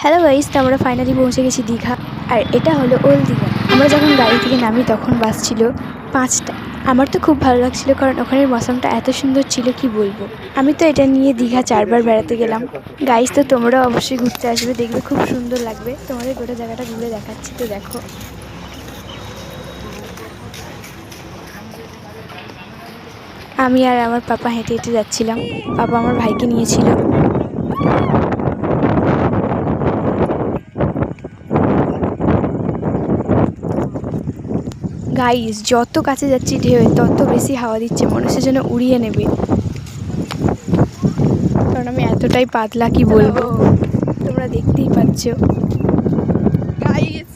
Hello guys, তো আমরা finally পৌঁছে গেছি দীঘা। আর এটা হলো ওল্ড দীঘা। আমরা যখন গাড়ি থেকে নামি তখন বাস ছিল 5টা। আমার তো খুব ভালো লাগছিল, কারণ ওখানের মৌসমটা এত সুন্দর ছিল কি বলবো। আমি তো এটা নিয়ে দীঘা 4বার বেড়াতে গেলাম। গাইস, তো তোমরাও অবশ্যই ঘুরতে আসবে, দেখবে খুব সুন্দর লাগবে। তোমাদের গোটা জায়গাটা ঘুরে দেখাচ্ছি, তো দেখো। আমি আর আমার পাপা হেঁটে হেঁটে যাচ্ছিলাম। পাপা আমার ভাইকে নিয়েছিল। গাইস, যত কাছে যাচ্ছি ঢেউ তত বেশি হাওয়া দিচ্ছে, মনে হচ্ছে যেন উড়িয়ে নেবে। কারণ আমি এতটাই পাতলা কি বলবো, তোমরা দেখতেই পাচ্ছ। গাইস,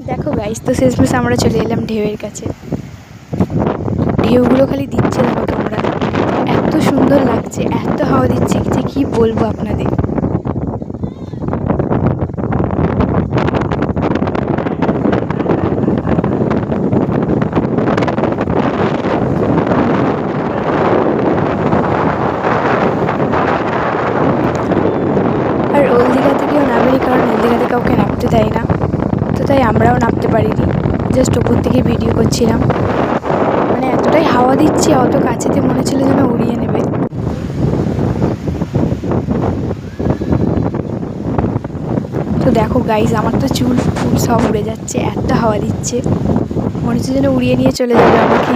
দেখো গাইস, তো শেষমেশ আমরা চলে এলাম ঢেউয়ের কাছে। ঢেউগুলো খালি দিচ্ছে, দেখো তোমরা, এত সুন্দর লাগছে, এত হাওয়া দিচ্ছে যে কি বলবো আপনাদের। আর ওল্ড দীঘাতে কেউ নামেনি, কারণ ওল্ড দীঘাতে কাউকে নামতে দেয় না। তো তাই আমরাও নামতে পারিনি, জাস্ট ওপর থেকে ভিডিও করছিলাম। মানে এতটাই হাওয়া দিচ্ছে, অত কাছেতে মনে ছিল যেন উড়িয়ে নেবে। তো দেখো গাইস, আমার তো চুল ফুল সব উড়ে যাচ্ছে, এত হাওয়া দিচ্ছে, মনে হচ্ছে যেন উড়িয়ে নিয়ে চলে যাবে আমাকে।